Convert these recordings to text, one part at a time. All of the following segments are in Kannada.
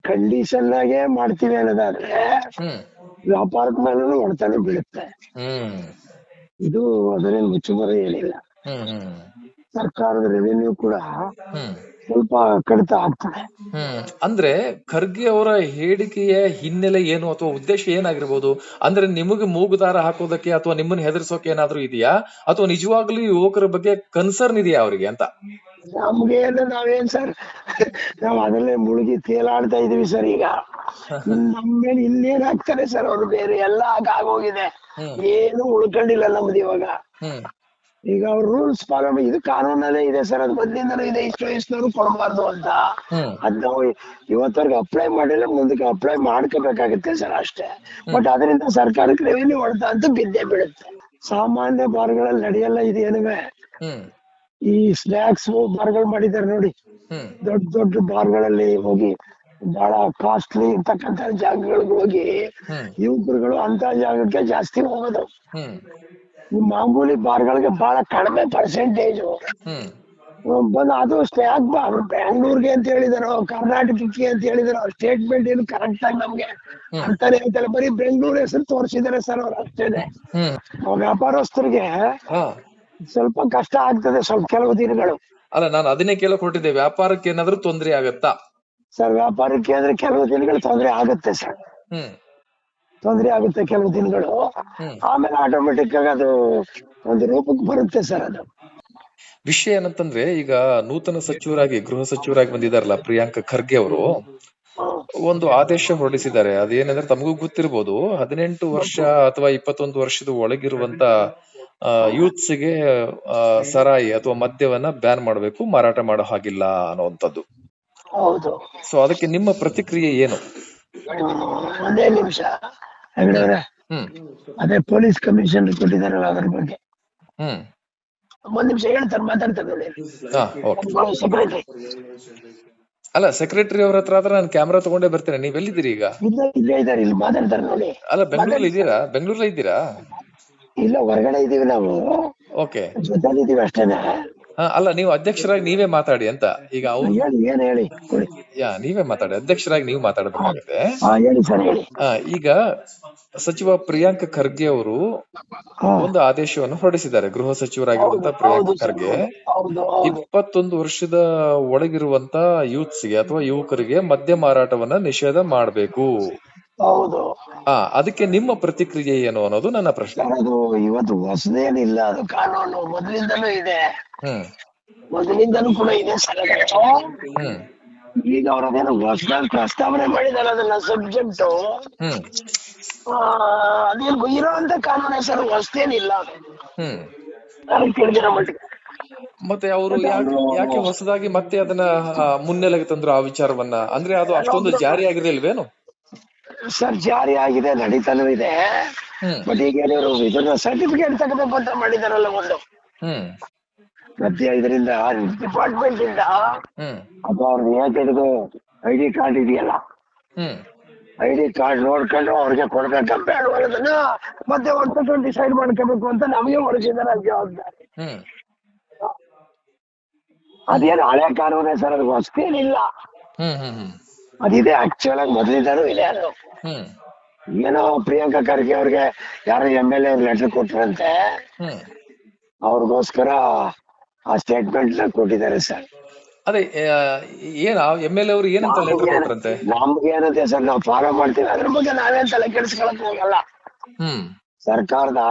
ಕಂಡೀಷನ್ ಆಗೇ ಮಾಡ್ತೀವಿ ಅನ್ನೋದಾದ್ರೆ ಹ್ಮ್ ವ್ಯಾಪಾರದ ಮೇಲೂ ಹೊಡೆತಾನೆ ಬೀಳುತ್ತೆ. ಹ್ಮ್ ಇದು ಅದರೇನು ಮುಚ್ಚುಮರೆ ಏನಿಲ್ಲ. ಹ್ಮ್ ಹ್ಮ್ ಸರ್ಕಾರದ ರೆವಿನ್ಯೂ ಕೂಡ ಹ್ಮ್ ಸ್ವಲ್ಪ ಕಡಿತ ಆಗ್ತದೆ. ಅಂದ್ರೆ ಖರ್ಗೆ ಅವರ ಹೇಳಿಕೆಯ ಹಿನ್ನೆಲೆ ಏನು ಅಥವಾ ಉದ್ದೇಶ ಏನಾಗಿರ್ಬೋದು? ಅಂದ್ರೆ ನಿಮಗೆ ಮೂಗುದಾರ ಹಾಕೋದಕ್ಕೆ ಅಥವಾ ನಿಮ್ಮನ್ನ ಹೆದರ್ಸೋಕೆ ಏನಾದ್ರೂ ಇದೆಯಾ, ಅಥವಾ ನಿಜವಾಗ್ಲೂ ಯುವಕರ ಬಗ್ಗೆ ಕನ್ಸರ್ನ್ ಇದೆಯಾ ಅವರಿಗೆ ಅಂತ? ನಮ್ಗೆ ನಾವೇನ್ ಸರ್ ನಾವ್ ಅದರಲ್ಲೇ ಮುಳುಗಿ ತೇಲಾಡ್ತಾ ಇದೀವಿ ಸರ್. ಈಗ ನಮ್ ಮೇಲೆ ಇನ್ನೇನ್ ಆಗ್ತಾರೆ ಸರ್ ಅವ್ರು, ಬೇರೆ ಎಲ್ಲ ಆಗೋಗಿದೆ, ಏನು ಉಳ್ಕೊಂಡಿಲ್ಲ ನಮ್ದು ಇವಾಗ. ಈಗ ಅವ್ರ ರೂಲ್ಸ್ ಫಾಲೋ ಮಾಡಿ, ಇದು ಕಾನೂನಲ್ಲೇ ಇದೆ ಸರ್, ಅದು ಮೊದ್ಲಿಂದನೂ ಇದೆ, ಇಷ್ಟು ವಯಸ್ಸಿನವ್ರು ಕೊಡಬಾರ್ದು ಅಂತ. ಅದ್ ನಾವು ಇವತ್ತವರೆಗೆ ಅಪ್ಲೈ ಮಾಡಿಲ್ಲ, ಮುಂದಕ್ಕೆ ಅಪ್ಲೈ ಮಾಡ್ಕೋಬೇಕಾಗುತ್ತೆ ಸರ್ ಅಷ್ಟೇ. ಬಟ್ ಅದರಿಂದ ಸರ್ಕಾರಕ್ಕೆ ರೆವಿನ್ಯೂ ಹೊಡೆತ ಅಂತ ಬಿದ್ದೇ ಬೀಳುತ್ತೆ. ಸಾಮಾನ್ಯ ಬಾರ್ಗಳಲ್ಲಿ ನಡೆಯಲ್ಲ ಇದೇನುವೆ. ಈ ಸ್ನಾಕ್ಸ್ ಬಾರ್ಗಳು ಮಾಡಿದ್ದಾರೆ ನೋಡಿ, ದೊಡ್ಡ ದೊಡ್ಡ ಬಾರ್ಗಳಲ್ಲಿ ಹೋಗಿ ಬಹಳ ಕಾಸ್ಟ್ಲಿ ಇರ್ತಕ್ಕಂತ ಜಾಗಗಳಿಗೆ ಹೋಗಿ ಯುವಕರುಗಳು ಅಂತ ಜಾಗಕ್ಕೆ ಜಾಸ್ತಿ ಹೋಗೋದು. ಈ ಮಾಮೂಲಿ ಬಾರ್ಗಳಿಗೆ ಬಹಳ ಕಡಿಮೆ ಪರ್ಸೆಂಟೇಜ್ ಬಂದು, ಅದು ಸ್ಟ್ಯಾಕ್ ಅವ್ರು ಬೆಂಗಳೂರಿಗೆ ಅಂತ ಹೇಳಿದಾರೋ ಕರ್ನಾಟಕಕ್ಕೆ ಅಂತ ಹೇಳಿದಾರೋ ಸ್ಟೇಟ್ಮೆಂಟ್ ಏನು ಕರೆಕ್ಟ್ ಆಗಿ ನಮ್ಗೆ ಅಂತಾನೆ ಹೇಳ್ತಾರೆ. ಬರೀ ಬೆಂಗಳೂರು ಹೆಸರು ತೋರಿಸಿದಾರೆ ಸರ್ ಅವ್ರು, ಅಷ್ಟೇನೆ. ವ್ಯಾಪಾರಸ್ಥರಿಗೆ ಸ್ವಲ್ಪ ಕಷ್ಟ ಆಗ್ತದೆ ಸ್ವಲ್ಪ ಕೆಲವು ದಿನಗಳು. ಅಲ್ಲ, ನಾನು ಅದನ್ನೇ ಕೇಳಕ್ ಹೊರಟಿದ್ದೆ, ವ್ಯಾಪಾರಕ್ಕೆ ಏನಾದ್ರೂ ತೊಂದರೆ ಆಗತ್ತಾ ಸರ್? ವ್ಯಾಪಾರಕ್ಕೆ ಅಂದ್ರೆ ಕೆಲವು ದಿನಗಳು ತೊಂದರೆ ಆಗುತ್ತೆ ಸರ್, ತೊಂದರೆ ಆಗುತ್ತೆ ಕೆಲವು ದಿನಗಳು. ಆಮೇಲೆ ಆಟೋಮೆಟಿಕ್ ಆಗಿ ಅದು ಒಂದು ರೂಪಕ್ಕೆ ಬರುತ್ತೆ ಸರ್. ಅದು ವಿಷಯ ಏನಂತಂದ್ರೆ, ಈಗ ನೂತನ ಸಚಿವರಾಗಿ ಗೃಹ ಸಚಿವರಾಗಿ ಬಂದಿದಾರಲ್ಲ ಪ್ರಿಯಾಂಕ ಖರ್ಗೆ ಅವರು, ಒಂದು ಆದೇಶ ಹೊರಡಿಸಿದ್ದಾರೆ. ಅದೇನಂದ್ರೆ ತಮಗೂ ಗೊತ್ತಿರ್ಬೋದು, 18 ವರ್ಷ ಅಥವಾ 21 ವರ್ಷದ ಒಳಗಿರುವಂತ ಯೂತ್ಸ್ ಗೆ ಸರಾಯಿ ಅಥವಾ ಮದ್ಯವನ್ನ ಬ್ಯಾನ್ ಮಾಡಬೇಕು, ಮಾರಾಟ ಮಾಡೋ ಹಾಗಿಲ್ಲ ಅನ್ನುವಂಥದ್ದು. ಹೌದು. ಸೊ ಅದಕ್ಕೆ ನಿಮ್ಮ ಪ್ರತಿಕ್ರಿಯೆ ಏನು? ಒಂದೇ ನಿಮಿಷ ಹೆಗಡೆ, ಅದೇ ಪೊಲೀಸ್ ಕಮಿಷನರ್ ಕೊಟ್ಟಿದಾರಲ್ಲ ಅದ್ರ ಬಗ್ಗೆ ಒಂದ್ ನಿಮಿಷ ಹೇಳ್ತಾರೆ, ಮಾತಾಡ್ತಾರೆ ನೋಡಿ ಸೆಕ್ರೆಟರಿ. ಅಲ್ಲ, ಸೆಕ್ರೆಟರಿ ಅವ್ರ ಹತ್ರ ಆದ್ರೆ ನಾನು ಕ್ಯಾಮ್ರಾ ತಗೊಂಡೇ ಬರ್ತೇನೆ. ನೀವ್ ಎಲ್ಲಿದ್ದೀರಿ ಈಗ? ಇಲ್ಲೇ ಇದ್ದಾರೆ, ಇಲ್ಲಿ ಮಾತಾಡ್ತಾರೆ ನೋಡಿ. ಅಲ್ಲ, ಬೆಂಗಳೂರಲ್ಲಿ ಇದ್ದೀರಾ? ಬೆಂಗಳೂರಲ್ಲಿ ಇದ್ದೀರಾ? ಇಲ್ಲ, ಹೊರಗಡೆ ಇದೀವಿ ನಾವು. ಓಕೆ, ಜೊತೆಲಿ ಇದೀವಿ ಅಷ್ಟೇನೆ. ಅಲ್ಲ, ನೀವು ಅಧ್ಯಕ್ಷರಾಗಿ ನೀವೇ ಮಾತಾಡಿ ಅಂತ. ಈಗ ಏನ್ ಹೇಳಿ, ನೀವೇ ಮಾತಾಡಿ, ಅಧ್ಯಕ್ಷರಾಗಿ ನೀವು ಮಾತಾಡಬೇಕಾಗುತ್ತೆ. ಹೇಳಿ ಸರ್, ಹೇಳಿ. ಈಗ ಸಚಿವ ಪ್ರಿಯಾಂಕ ಖರ್ಗೆ ಅವರು ಒಂದು ಆದೇಶವನ್ನು ಹೊರಡಿಸಿದ್ದಾರೆ. ಗೃಹ ಸಚಿವರಾಗಿರುವಂತ ಪ್ರಿಯಾಂಕ ಖರ್ಗೆ 21 ವರ್ಷದ ಒಳಗಿರುವಂತ ಯೂತ್ಸ್ ಗೆ ಅಥವಾ ಯುವಕರಿಗೆ ಮದ್ಯ ಮಾರಾಟವನ್ನ ನಿಷೇಧ ಮಾಡಬೇಕು. ಹೌದು. ಅದಕ್ಕೆ ನಿಮ್ಮ ಪ್ರತಿಕ್ರಿಯೆ ಏನು ಅನ್ನೋದು ನನ್ನ ಪ್ರಶ್ನೆ. ಅದು ಇವತ್ತು ಹೊಸದೇನಿಲ್ಲ, ಅದು ಕಾನೂನು ಮೊದಲಿಂದನೂ ಇದೆ, ಮೊದಲಿಂದನೂ ಕೂಡ ಇದೆ ಸರ್. ಈಗ ಅವ್ರದೇನೋ ಹೊಸದಾಗಿ ಪ್ರಸ್ತಾವನೆ ಮಾಡಿದಾರೆ ಅದನ್ನ ಸಬ್ಜೆಕ್ಟ್. ಅದೇನು ಇರೋಂತ ಕಾನೂನೇ ಸರ್, ಹೊಸದೇನಿಲ್ಲ ಅದು. ನನಗೆ ತಿಳಿದಿರೋ ಮಟ್ಟಿಗೆ. ಮತ್ತೆ ಅವರು ಯಾಕೆ ಹೊಸದಾಗಿ ಮತ್ತೆ ಅದನ್ನ ಮುನ್ನೆಲೆಗೆ ತಂದ್ರು ಆ ವಿಚಾರವನ್ನ? ಅಂದ್ರೆ ಅದು ಅಷ್ಟೊಂದು ಜಾರಿ ಆಗಿರ್ಲಿಲ್ವೇನು ಸರ್? ಜಾರಿ ಆಗಿದೆ, ನಡೀತಾನೂ ಇದೆ. ಬಟ್ ಈಗ ಇದನ್ನ ಸರ್ಟಿಫಿಕೇಟ್ ತಗೋಬೇಕು ಅಂತ ಮಾಡಿದಾರಲ್ಲ ಒಂದು, ಮತ್ತೆ ಇದರಿಂದ ಡಿಪಾರ್ಟ್ಮೆಂಟ್ ಇಂದ ಅಥವಾ ಅವ್ರದ್ದು ಯಾಕೆ ID ಕಾರ್ಡ್ ಇದೆಯಲ್ಲ, ID ಕಾರ್ಡ್ ನೋಡ್ಕೊಂಡು ಅವ್ರಿಗೆ ಕೊಡ್ಬೇಕ ಬೇಡ ಅನ್ನೋದನ್ನ ಮತ್ತೆ ಒಂದು ಡಿಸೈಡ್ ಮಾಡ್ಕೋಬೇಕು ಅಂತ ನಮಗೆ ಹೊರಸಿದಾರೆ ಜವಾಬ್ದಾರಿ. ಅದೇನು ಹಳೆ ಕಾನೂನೇ ಸರ್, ಅದು ಹೊಸದೇನಿಲ್ಲ. ಅದಿದೆ, ಆಕ್ಚುಲ್ ಆಗಿ ಮೊದಲಿಂದಾನು ಇದೆ ಅದು. ಏನೋ ಪ್ರಿಯಾಂಕಾ ಖರ್ಗೆ ಅವ್ರಿಗೆ ಯಾರು MLA ಲೆಟರ್ ಕೊಟ್ರಂತೆ, ಅವ್ರಿಗೋಸ್ಕರ ಆ ಸ್ಟೇಟ್ಮೆಂಟ್ ಕೊಟ್ಟಿದ್ದಾರೆ ಸರ್. ಅದೇ ಏನ MLA ಅವರು ಏನಂತ ಲೆಟರ್ ಕೊಟ್ರಂತೆ? ನಮ್ಗೆ ಏನಂತೆ ಸರ್, ನಾವು ಫಾಲೋ ಮಾಡ್ತೀವಿ, ಅದ್ರ ಬಗ್ಗೆ ನಾವೇನ್ ತಲೆ ಕೆಡಿಸ್ಕೊಳಕ್ ಹೋಗಲ್ಲ. ಸರ್ಕಾರದ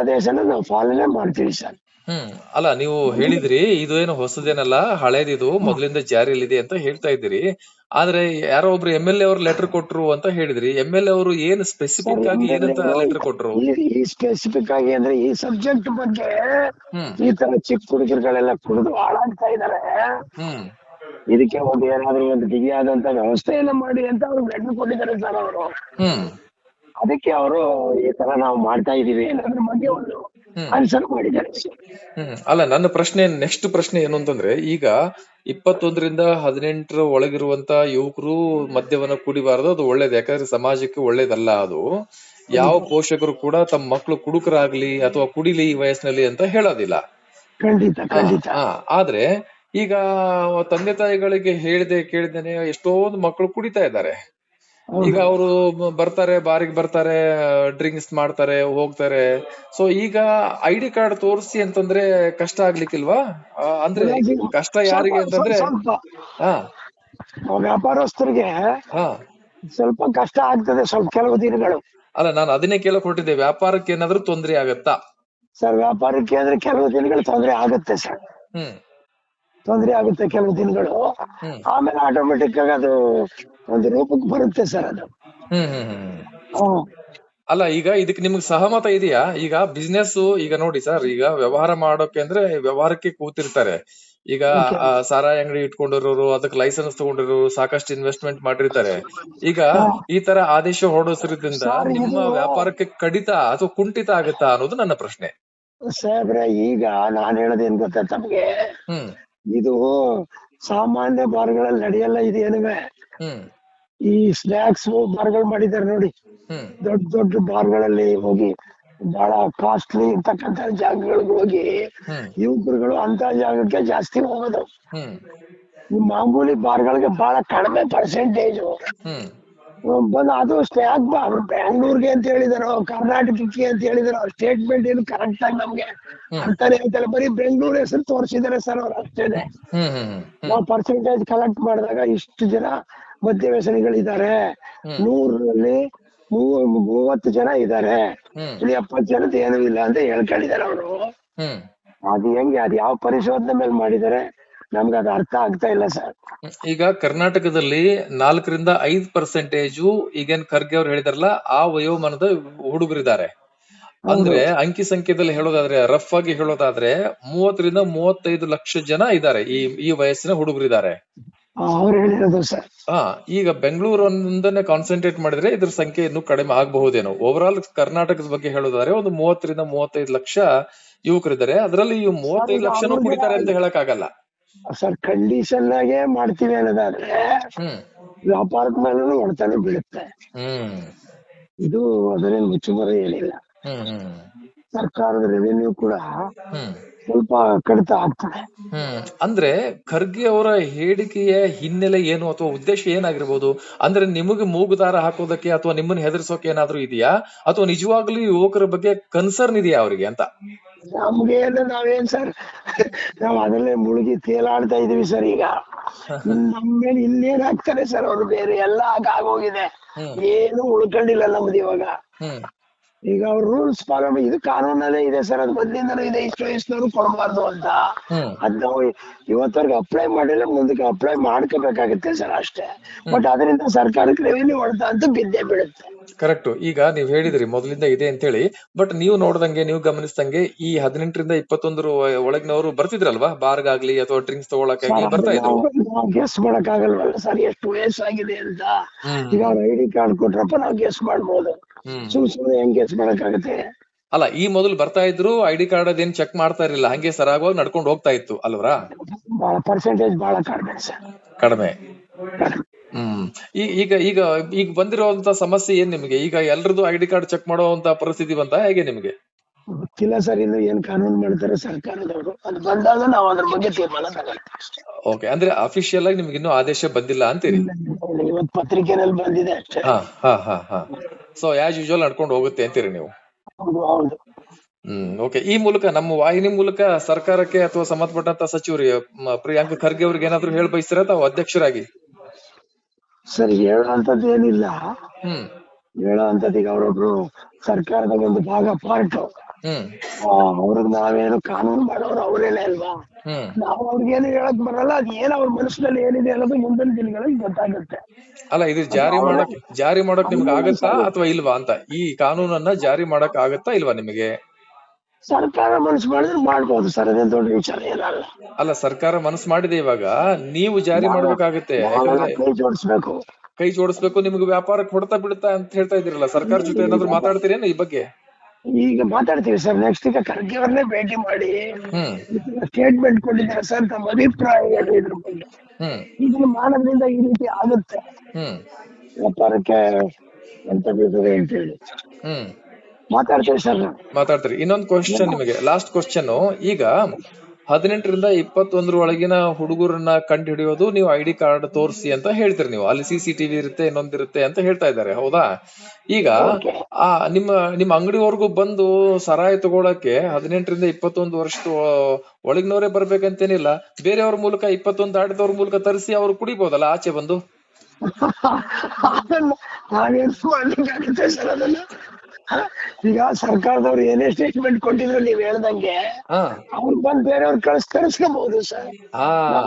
ಆದೇಶನ ನಾವು ಫಾಲೋನೆ ಮಾಡ್ತೀವಿ ಸರ್. ಅಲ್ಲ, ನೀವು ಹೇಳಿದ್ರಿ ಇದು ಏನು ಹೊಸದೇನಲ್ಲ, ಹಳೇದಿದು, ಮೊದಲಿಂದ ಜಾರಿಯಲ್ಲಿದೆ ಅಂತ ಹೇಳ್ತಾ ಇದ್ದೀರಿ. ಆದ್ರೆ ಯಾರೋ ಒಬ್ರು MLA ಅವರು ಲೆಟರ್ ಕೊಟ್ರು ಅಂತ ಹೇಳಿದ್ರಿ. MLA ಅವರು ಏನು ಸ್ಪೆಸಿಫಿಕ್ ಆಗಿ ಏನಂತ ಲೆಟರ್ ಕೊಟ್ರು? ಈ ಸ್ಪೆಸಿಫಿಕ್ ಆಗಿ ಅಂದ್ರೆ ಈ ಸಬ್ಜೆಕ್ಟ್ ಬಗ್ಗೆ, ಈ ತರ ಚಿಕ್ಕ ಹುಡುಗರುಗಳೆಲ್ಲ ಕುಡಿದು ಹಾಳಾಗ್ತಾ ಇದಾರೆ, ಇದಕ್ಕೆ ಒಂದು ಏನಾದ್ರು ಒಂದು ಬಿಗಿಯಾದಂತ ವ್ಯವಸ್ಥೆಯನ್ನ ಮಾಡಿ ಅಂತ ಅವ್ರು ಲೆಟರ್ ಕೊಟ್ಟಿದ್ದಾರೆ ಸರ್ ಅವರು. ಅದಕ್ಕೆ ಅವರು ಈ ತರ ನಾವು ಮಾಡ್ತಾ ಇದೀವಿ ಅದ್ರ ಬಗ್ಗೆ ಒಂದು ಆನ್ಸರ್ ಮಾಡಿದ್ದಾರೆ. ಅಲ್ಲ, ನನ್ನ ಪ್ರಶ್ನೆ, ನೆಕ್ಸ್ಟ್ ಪ್ರಶ್ನೆ ಏನು ಅಂತಂದ್ರೆ, ಈಗ 21ರಿಂದ 18 ಒಳಗಿರುವಂತ ಯುವಕರು ಮದ್ಯವನ್ನ ಕುಡಿಬಾರದು, ಅದು ಒಳ್ಳೇದು, ಯಾಕಂದ್ರೆ ಸಮಾಜಕ್ಕೆ ಒಳ್ಳೇದಲ್ಲ ಅದು. ಯಾವ ಪೋಷಕರು ಕೂಡ ತಮ್ಮ ಮಕ್ಕಳು ಕುಡುಕರಾಗ್ಲಿ ಅಥವಾ ಕುಡಿಲಿ ಈ ವಯಸ್ಸಿನಲ್ಲಿ ಅಂತ ಹೇಳೋದಿಲ್ಲ. ಖಂಡಿತ. ಆದ್ರೆ ಈಗ ತಂದೆ ತಾಯಿಗಳಿಗೆ ಹೇಳ್ದೆ ಕೇಳ್ದೇನೆ ಎಷ್ಟೊಂದು ಮಕ್ಕಳು ಕುಡಿತಾ ಇದ್ದಾರೆ. ಈಗ ಹೌದು ಅವರು ಬರ್ತಾರೆ, ಬಾರಿಗೆ ಬರ್ತಾರೆ, ಡ್ರಿಂಕ್ಸ್ ಮಾಡ್ತಾರೆ, ಹೋಗ್ತಾರೆ. ಸೊ ಈಗ ಐಡಿ ಕಾರ್ಡ್ ತೋರಿಸಿ ಅಂತಂದ್ರೆ ಕಷ್ಟ ಆಗ್ಲಿಕ್ಕಿಲ್ವಾ? ಅಂದ್ರೆ ಕಷ್ಟ ಸ್ವಲ್ಪ ಯಾರಿಗೆ ಅಂತಂದ್ರೆ ಸ್ವಲ್ಪ ಹಾ ವ್ಯಾಪಾರಸ್ಥರಿಗೆ ಹಾ ಸ್ವಲ್ಪ ಕಷ್ಟ ಆಗ್ತದೆ ಸ್ವಲ್ಪ ಕೆಲವು ದಿನಗಳು. ಅಲ್ಲ, ನಾನು ಅದನ್ನೇ ಕೇಳಕ್ ಹೊರಟಿದ್ದೆ, ವ್ಯಾಪಾರಕ್ಕೆ ಏನಾದ್ರೂ ತೊಂದ್ರೆ ಆಗತ್ತಾ? ಸರ್ ವ್ಯಾಪಾರಕ್ಕೆ ಅಂದ್ರೆ ಕೆಲವು ದಿನಗಳು ತೊಂದರೆ ಆಗುತ್ತೆ ಸರ್, ಹ್ಮ್ ತೊಂದರೆ ಆಗುತ್ತೆ ಕೆಲವು ದಿನಗಳು. ಹ್ಮ್ ಆಮೇಲೆ ಆಟೋಮೆಟಿಕ್ ಆಗಿ ಅದು ಒಂದು ರೂಪಕ್ಕೆ ಬರುತ್ತೆ ಸರ್ ಅದು. ಹ್ಮ್ ಹ್ಮ್ ಹ್ಮ್ ಹ್ಮ್ ಅಲ್ಲ, ಈಗ ಇದಕ್ಕೆ ನಿಮ್ಗೆ ಸಹಮತ ಇದೆಯಾ? ಈಗ ಬಿಸ್ನೆಸ್, ಈಗ ನೋಡಿ ಸರ್, ಈಗ ವ್ಯವಹಾರ ಮಾಡೋಕೆ ಅಂದ್ರೆ ವ್ಯವಹಾರಕ್ಕೆ ಕೂತಿರ್ತಾರೆ. ಈಗ ಓಕೆ ಸಾರಾಯಿ ಅಂಗಡಿ ಇಟ್ಕೊಂಡಿರೋರು, ಅದಕ್ಕೆ ಲೈಸೆನ್ಸ್ ತಗೊಂಡಿರೋರು, ಸಾಕಷ್ಟು ಇನ್ವೆಸ್ಟ್ಮೆಂಟ್ ಮಾಡಿರ್ತಾರೆ. ಈಗ ಈ ತರ ಆದೇಶ ಹೊರಡಿಸೋದ್ರಿಂದ ಸರ್ ನಿಮ್ಮ ಇದು ವ್ಯಾಪಾರಕ್ಕೆ ಕಡಿತ ಅಥವಾ ಕುಂಠಿತ ಆಗತ್ತಾ ಅನ್ನೋದು ನನ್ನ ಪ್ರಶ್ನೆ. ಸಾಹೇಬ್ರೆ, ಈಗ ನಾನ್ ಹೇಳೋದೇನ್ ಗೊತ್ತಾ ತಮ್ಗೆ, ಹ್ಮ್ ಇದು ಸಾಮಾನ್ಯ ಬಾರ್ಗಳಲ್ಲಿ ನಡೆಯಲ್ಲ ಇದೇನುವೆ. ಹ್ಮ್ ಈ ಸ್ನಾಕ್ಸ್ ಬಾರ್ಗಳು ಮಾಡಿದ್ದಾರೆ ನೋಡಿ, ಹ್ಮ್ ದೊಡ್ಡ ದೊಡ್ಡ ಬಾರ್ಗಳಲ್ಲಿ ಹೋಗಿ ಬಹಳ ಕಾಸ್ಟ್ಲಿ ಇರ್ತಕ್ಕಂತ ಜಾಗಗಳಿಗೆ ಹೋಗಿ ಹ್ಮ್ ಯುವಕರುಗಳು ಅಂತ ಜಾಗಕ್ಕೆ ಜಾಸ್ತಿ ಹೋಗೋದು. ಹ್ಮ್ ಈ ಮಾಮೂಲಿ ಬಾರ್ಗಳಿಗೆ ಬಹಳ ಕಡಿಮೆ ಪರ್ಸೆಂಟೇಜ್ ಹ್ಮ್ ಬಂದು. ಅದು ಸ್ನ್ಯಾಕ್ ಬಾರ್ ಬ್ಯಾಂಗ್ಳೂರ್ಗೆ ಅಂತ ಹೇಳಿದಾರೋ ಕರ್ನಾಟಕಕ್ಕೆ ಅಂತ ಹೇಳಿದಾರೋ ಸ್ಟೇಟ್ಮೆಂಟ್ ಏನು ಕರೆಕ್ಟ್ ಆಗಿ ನಮ್ಗೆ ಹ್ಮ್ ಅಂತಾನೆ ಹೇಳ್ತಾರೆ. ಬರೀ ಬೆಂಗಳೂರು ಹೆಸರು ತೋರಿಸಿದಾರೆ ಸರ್ ಅವ್ರು ಅಷ್ಟೇನೆ. ಹ್ಮ್ ಹ್ಮ್ ಹ್ಮ್ ನಾವು ಪರ್ಸೆಂಟೇಜ್ ಕಲೆಕ್ಟ್ ಮಾಡಿದಾಗ ಇಷ್ಟು ಜನ ಮದ್ಯ ವ್ಯಸನಿಗಳಿದ್ದಾರೆ, ಹ್ಮ್ 100ರಲ್ಲಿ 30 ಜನ ಇದ್ದಾರೆ, ಹ್ಮ್ ಇಲ್ಲಿ 70 ಜನದ ಏನೂ ಇಲ್ಲ ಅಂತ ಹೇಳ್ಕೊಂಡಿದ್ದಾರೆ ಅವರು. ಹ್ಮ್ ಅದು ಹೆಂಗೆ, ಅದು ಯಾವ ಪರಿಶೋಧನೆ ಮೇಲೆ ಮಾಡಿದ್ದಾರೆ ನಮ್ಗೆ ಅದು ಅರ್ಥ ಆಗ್ತಾ ಇಲ್ಲ ಸರ್. ಈಗ ಕರ್ನಾಟಕದಲ್ಲಿ 4-5% ಈಗೇನ್ ಖರ್ಗೆ ಅವ್ರು ಹೇಳಿದಾರಲ್ಲ, ಆ ವಯೋಮಾನದ ಹುಡುಗರಿದ್ದಾರೆ. ಹೌದು ಅಂದ್ರೆ ಅಂಕಿ ಸಂಖ್ಯೆದಲ್ಲಿ ಹೇಳೋದಾದ್ರೆ, ರಫ್ ಆಗಿ ಹೇಳೋದಾದ್ರೆ 30-35 ಲಕ್ಷ ಜನ ಇದ್ದಾರೆ, ಈ ವಯಸ್ಸಿನ ಹುಡುಗರಿದ್ದಾರೆ. ಅವ್ರು ಹೇಳಿರೋದು ಸರ್. ಹಾ ಈಗ ಬೆಂಗಳೂರೊಂದನ್ನೇ ಕಾನ್ಸಂಟ್ರೇಟ್ ಮಾಡಿದ್ರೆ ಇದ್ರ ಸಂಖ್ಯೆ ಇನ್ನೂ ಕಡಿಮೆ ಆಗಬಹುದೇನೋ. ಓವರ್ ಆಲ್ ಕರ್ನಾಟಕದ ಬಗ್ಗೆ ಹೇಳೋದಾದ್ರೆ ಒಂದು 30-35 ಲಕ್ಷ ಯುವಕರಿದ್ದಾರೆ. ಅದರಲ್ಲಿ ಈ 35 ಲಕ್ಷನೂ ಕುಡಿತಾರೆ ಅಂತ ಹೇಳಕ್ ಆಗಲ್ಲ ಸರ್. ಕಂಡೀಷನ್ ಆಗೇ ಮಾಡ್ತೀವಿ ಅನ್ನೋದಾದ್ರೆ ಹ್ಮ್ ವ್ಯಾಪಾರದ ಮೇಲೂ ಹೊಡೆತಾನೆ ಬೀಳುತ್ತೆ. ಹ್ಮ್ ಇದು ಅದನ್ನೇನು ಮುಚ್ಚುಮರೆ ಏನಿಲ್ಲ. ಹ್ಮ್ ಹ್ಮ್ ಸರ್ಕಾರದ ರೆವೆನ್ಯೂ ಕೂಡ ಹ್ಮ್ ಸ್ವಲ್ಪ ಕಡಿತ ಆಗ್ತದೆ. ಅಂದ್ರೆ ಖರ್ಗೆ ಅವರ ಹೇಳಿಕೆಯ ಹಿನ್ನೆಲೆ ಏನು ಅಥವಾ ಉದ್ದೇಶ ಏನಾಗಿರ್ಬೋದು? ಅಂದ್ರೆ ನಿಮಗೆ ಮೂಗುದಾರ ಹಾಕೋದಕ್ಕೆ ಅಥವಾ ನಿಮ್ಮನ್ನ ಹೆದರ್ಸೋಕೆ ಏನಾದ್ರೂ ಇದೆಯಾ, ಅಥವಾ ನಿಜವಾಗ್ಲೂ ಯುವಕರ ಬಗ್ಗೆ ಕನ್ಸರ್ನ್ ಇದೆಯಾ ಅವರಿಗೆ ಅಂತ? ನಮ್ಗೆ ನಾವೇನ್ ಸರ್, ನಾವ್ ಅದರಲ್ಲೇ ಮುಳುಗಿ ತೇಲಾಡ್ತಾ ಇದೀವಿ ಸರ್. ಈಗ ನಮ್ಮೇಲೆ ಇನ್ನೇನ್ ಆಗ್ತಾರೆ ಸರ್ ಅವ್ರು, ಬೇರೆ ಎಲ್ಲ ಆಗೋಗಿದೆ, ಏನು ಉಳ್ಕೊಂಡಿಲ್ಲ ನಮ್ದು ಇವಾಗ. ಹ್ಮ್ ಈಗ ಅವ್ರ ರೂಲ್ಸ್ ಫಾಲೋ ಇದು ಕಾನೂನಲ್ಲೇ ಇದೆ ಸರ್, ಅದು ಮೊದ್ಲಿಂದಲೂ ಇದೆ, ಇಷ್ಟು ವಯಸ್ಸಿನವ್ರು ಕೊಡಬಾರ್ದು ಅಂತ. ಅದ್ ನಾವು ಇವತ್ತವರೆಗೆ ಅಪ್ಲೈ ಮಾಡಿಲ್ಲ, ಮುಂದಕ್ಕೆ ಅಪ್ಲೈ ಮಾಡ್ಕೋಬೇಕಾಗುತ್ತೆ ಸರ್ ಅಷ್ಟೇ. ಬಟ್ ಅದರಿಂದ ಸರ್ಕಾರಕ್ಕೆ ರೆವಿನ್ಯೂ ಹೊಡೆತ ಅಂತ ಬಿದ್ದೇ ಬೀಳುತ್ತೆ. ಕರೆಕ್ಟ್. ಈಗ ನೀವ್ ಹೇಳಿದ್ರಿ ಮೊದಲಿಂದ ಇದೆ ಅಂತ ಹೇಳಿ, ಬಟ್ ನೀವು ನೋಡ್ದಂಗೆ, ನೀವು ಗಮನಿಸ್ದಂಗೆ ಈ 18-21 ಒಳಗಿನವರು ಬರ್ತಿದ್ರಲ್ವಾ ಬಾರ್ಗಾಗ್ಲಿ ಅಥವಾ ಡ್ರಿಂಕ್ಸ್ ತಗೊಳಕ್ಕಾಗ್ಲಿ ಬರ್ತಾ ಇದ್ರು. ನಾವು ಗೆಸ್ ಮಾಡಕ್ ಆಗಲ್ವಲ್ಲ ಸರ್ ಎಷ್ಟು ವಯಸ್ಸಾಗಿದೆ ಅಂತ. ಈಗ ಅವ್ರ ಐಡಿ ಕಾರ್ಡ್ ಕೊಟ್ರಪ್ಪ ನಾವು ಗೆಸ್ ಮಾಡ್ಬೋದು, ಸುಮ್ನೆ ಹೆಂಗ್ ಗೆಸ್ ಮಾಡಕ್ಕಾಗತ್ತೆ? ಅಲ್ಲ, ಈ ಮೊದಲು ಬರ್ತಾ ಇದ್ರು, ಐಡಿ ಕಾರ್ಡ್ ಅದೇನ್ ಚೆಕ್ ಮಾಡ್ತಾ ಇರ್ಲಿಲ್ಲ, ಹಂಗೆ ಸರಾಗವಾಗಿ ನಡ್ಕೊಂಡು ಹೋಗ್ತಾ ಇತ್ತು ಅಲ್ವರಾ? ಬಹಳ ಪರ್ಸೆಂಟೇಜ್ ಬಹಳ ಕಡಿಮೆ ಸರ್, ಕಡಿಮೆ. ಈಗ ಈಗ ಈಗ ಬಂದಿರುವಂತ ಸಮಸ್ಯೆ ಏನ್ ನಿಮಗೆ? ಈಗ ಎಲ್ರದ್ದು ಐಡಿ ಕಾರ್ಡ್ ಚೆಕ್ ಮಾಡುವಂತ ಪರಿಸ್ಥಿತಿ ಬಂತ ಹೇಗೆ ನಿಮಗೆ? ಗೊತ್ತಿಲ್ಲ ಸರ್, ಇನ್ನು ಏನ್ ಕಾನೂನು ಮಾಡ್ತಾರೆ ಸರ್ಕಾರದವರು, ಅದು ಬಂದಾಗ ನಾವು ಅದ್ರ ಬಗ್ಗೆ ತೀರ್ಮಾನ ತಗೊಳ್ತೀವಿ. ಓಕೆ, ಅಂದ್ರೆ ಅಫಿಷಿಯಲ್ ಆಗಿ ನಿಮ್ಗೆ ಇನ್ನೂ ಆದೇಶ ಬಂದಿಲ್ಲ ಅಂತೀರಿ? ಇವತ್ತು ಪತ್ರಿಕೆನಲ್ಲಿ ಬಂದಿದೆ ಅಷ್ಟೇ. ಸೊ ಆಸ್ ಯೂಶುವಲ್ ನಡ್ಕೊಂಡು ಹೋಗುತ್ತೆ ಅಂತೀರಿ ನೀವು? ಹೌದು. ಓಕೆ. ಈ ಮೂಲಕ, ನಮ್ಮ ವಾಹಿನಿ ಮೂಲಕ ಸರ್ಕಾರಕ್ಕೆ ಅಥವಾ ಸಂಬಂಧಪಟ್ಟಂತ ಸಚಿವರಿಗೆ ಪ್ರಿಯಾಂಕ್ ಖರ್ಗೆ ಅವ್ರಿಗೆ ಏನಾದ್ರು ಹೇಳ ಬಯಸ್ತೀರಾ ತಾವು ಅಧ್ಯಕ್ಷರಾಗಿ? ಸರ್ ಹೇಳುವಂತದ್ದು ಏನಿಲ್ಲ, ಹೇಳುವಂತದ್ದು ಈಗ ಅವರೊಬ್ರು ಸರ್ಕಾರದ ಒಂದು ಭಾಗ ಪಾರ್ಟ್, ಅವ್ರಿಗೆ ನಾವೇನು ಕಾನೂನು ಮಾಡೋರು ಅವರೇನೆ ಅಲ್ವಾ, ನಾವು ಅವ್ರಿಗೇನು ಹೇಳಕ್ ಬರಲ್ಲ. ಅದ್ ಏನ್ ಅವ್ರ ಮನಸ್ಸಿನಲ್ಲಿ ಏನಿದೆ ಅನ್ನೋದು ಮುಂದಿನ ದಿನಗಳಲ್ಲಿ ಗೊತ್ತಾಗುತ್ತೆ. ಅಲ್ಲ, ಇದು ಜಾರಿ ಮಾಡಕ್ ನಿಮ್ಗೆ ಆಗತ್ತಾ ಅಥವಾ ಇಲ್ವಾ ಅಂತ? ಈ ಕಾನೂನನ್ನ ಜಾರಿ ಮಾಡಕ್ ಆಗತ್ತಾ ಇಲ್ವಾ ನಿಮಗೆ? ಸರ್ಕಾರ ಮನಸ್ಸು ಮಾಡಿದ್ರೆ ಮಾಡ್ಬೋದು ಸರ್, ಅದೇನ್ ದೊಡ್ಡ ವಿಚಾರ ಏನಲ್ಲ. ಅಲ್ಲ, ಸರ್ಕಾರ ಮನಸ್ಸು ಮಾಡಿದೆ, ಇವಾಗ ನೀವು ಜಾರಿ ಮಾಡ್ಬೇಕಾಗತ್ತೆ. ಕೈ ಜೋಡಿಸ್ಬೇಕು. ನಿಮ್ಗೆ ವ್ಯಾಪಾರಕ್ಕೆ ಹೊಡೆತ ಬೀಳುತ್ತಾ ಅಂತ ಹೇಳ್ತಾ ಇದ್ದೀರಲ್ಲ, ಸರ್ಕಾರ ಜೊತೆ ಏನಾದ್ರು ಮಾತಾಡ್ತೀರೇನು ಈ ಬಗ್ಗೆ? ಈಗ ಮಾತಾಡ್ತೀವಿ ಸರ್. ನೆಕ್ಸ್ಟ್ ಈಗ ಖರ್ಗೆ ಅವ್ರನ್ನೇ ಭೇಟಿ ಮಾಡಿ ಸ್ಟೇಟ್ಮೆಂಟ್ ಕೊಟ್ಟಿದ್ದಾರೆ ಸರ್, ತಮ್ಮ ಅಭಿಪ್ರಾಯ ಏನು ಇದ್ರ ಬಗ್ಗೆ, ಇದನ್ನ ಮಾಡೋದ್ರಿಂದ ಈ ರೀತಿ ಆಗುತ್ತೆ, ವ್ಯಾಪಾರಕ್ಕೆ ಅಂತ ಬೀಳ್ತದೆ ಅಂತ ಹೇಳಿ ಮಾತಾಡ್ತೀವಿ ಸರ್. ಮಾತಾಡ್ತೀರಿ. ಇನ್ನೊಂದು ಕ್ವಶನ್ ನಿಮಗೆ, ಲಾಸ್ಟ್ ಕ್ವಶನ್. ಈಗ 18ರಿಂದ 21 ಒಳಗಿನ ಹುಡುಗರನ್ನ ಕಂಡು ಹಿಡಿಯೋದು ನೀವು ID ಕಾರ್ಡ್ ತೋರಿಸಿ ಅಂತ ಹೇಳ್ತೀರಿ ನೀವು. ಅಲ್ಲಿ CCTV ಇರುತ್ತೆ, ಇನ್ನೊಂದಿರುತ್ತೆ ಅಂತ ಹೇಳ್ತಾ ಇದ್ದಾರೆ, ಹೌದಾ? ಈಗ ಓಕೆ. ಆ ನಿಮ್ಮ ಅಂಗಡಿವರೆಗೂ ಬಂದು ಸರಾಯಿ ತಗೊಳಕ್ಕೆ 18ರಿಂದ 21 ವರ್ಷದ ಒಳಗಿನವರೇ ಬರ್ಬೇಕಂತೇನಿಲ್ಲ. ಬೇರೆಯವ್ರ ಮೂಲಕ 21 ದಾಟಿದವ್ರ ಮೂಲಕ ತರಿಸಿ ಅವ್ರು ಕುಡಿಬಹುದಲ್ಲ ಆಚೆ ಬಂದು. ನಾವೇನ್ ಮಾಡ್ಲಿಕ್ಕಾಗುತ್ತೆ ಸರ್ ಅದನ್ನ? ಈಗ ಸರ್ಕಾರದವ್ರು ಏನೇ ಸ್ಟೇಟ್ಮೆಂಟ್ ಕೊಟ್ಟಿದ್ರು ನೀವ್ ಹೇಳ್ದಂಗೆ ಅವ್ರು ಬಂದ್ ಬೇರೆಯವ್ರ ಕರ್ಸ್ಕೊಬಹುದು ಸರ್.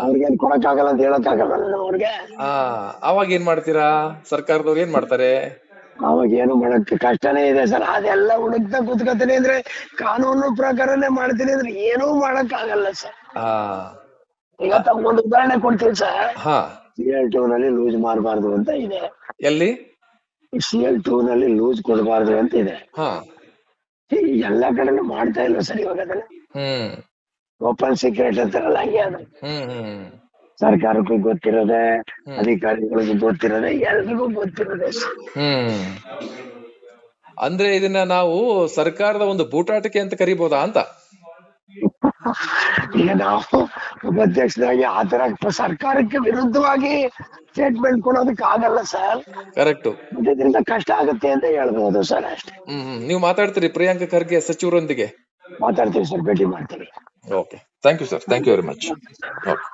ಅವ್ರಿಗೇನ್ ಕೊಡಕ್ಕಾಗಲ್ಲ ಅಂತ ಹೇಳಕ್ಕಾಗಲ್ಲ ಅವ್ರಿಗೆ. ಅವಾಗ ಏನ್ ಮಾಡ್ತೀರಾ? ಸರ್ಕಾರದವ್ರು ಏನ್ ಮಾಡ್ತಾರೆ? ಅವಾಗ ಏನು ಮಾಡಕ್ ಕಷ್ಟನೇ ಇದೆ ಸರ್. ಅದೆಲ್ಲ ಹುಡುಕ್ತಾ ಕೂತ್ಕೊತೀನಿ ಅಂದ್ರೆ, ಕಾನೂನು ಪ್ರಕಾರನೇ ಮಾಡ್ತೀನಿ ಅಂದ್ರೆ ಏನೂ ಮಾಡಕ್ ಆಗಲ್ಲ ಸರ್. ಈಗ ತಮ್ಗೊಂದು ಉದಾಹರಣೆ ಕೊಡ್ತೀನಿ ಸರ್. CL2 ನಲ್ಲಿ ಲೂಸ್ ಮಾಡಬಾರ್ದು ಅಂತ ಇದೆ. ಎಲ್ಲಿ? CL2 ನಲ್ಲಿ ಲೂಸ್ ಕೊಡಬಾರ್ದು ಅಂತ ಇದೆ. ಎಲ್ಲಾ ಕಡೆನೂ ಮಾಡ್ತಾ ಇಲ್ಲ ಸರ್ ಇವಾಗ ಅದನ್ನ. ಓಪನ್ ಸೀಕ್ರೆಟ್ ಅಂತಾರಲ್ಲ, ಹಂಗೆ ಅದು. ಸರ್ಕಾರಕ್ಕೂ ಗೊತ್ತಿರೋದೆ, ಅಧಿಕಾರಿಗಳಿಗೂ ಗೊತ್ತಿರೋದೆ, ಎಲ್ರಿಗೂ ಗೊತ್ತಿರೋದೆ ಸರ್. ಅಂದ್ರೆ ಇದನ್ನ ನಾವು ಸರ್ಕಾರದ ಒಂದು ಬೂಟಾಟಿಕೆ ಅಂತ ಕರಿಬಹುದಾ ಅಂತ? ಈಗ ನಾವು ಉಪಾಧ್ಯಕ್ಷರಾಗಿ ಆತರ ಸರ್ಕಾರಕ್ಕೆ ವಿರುದ್ಧವಾಗಿ ಸ್ಟೇಟ್ಮೆಂಟ್ ಕೊಡೋದಕ್ಕೆ ಆಗಲ್ಲ ಸರ್. ಕರೆಕ್ಟ್. ಇದರಿಂದ ಕಷ್ಟ ಆಗುತ್ತೆ ಅಂತ ಹೇಳ್ಬಹುದು ಸರ್, ಅಷ್ಟೇ. ನೀವು ಮಾತಾಡ್ತೀರಿ ಪ್ರಿಯಾಂಕ ಖರ್ಗೆ ಸಚಿವರೊಂದಿಗೆ? ಮಾತಾಡ್ತೀವಿ ಸರ್, ಭೇಟಿ ಮಾಡ್ತೀವಿ. Okay, thank you sir, thank you very much. Okay.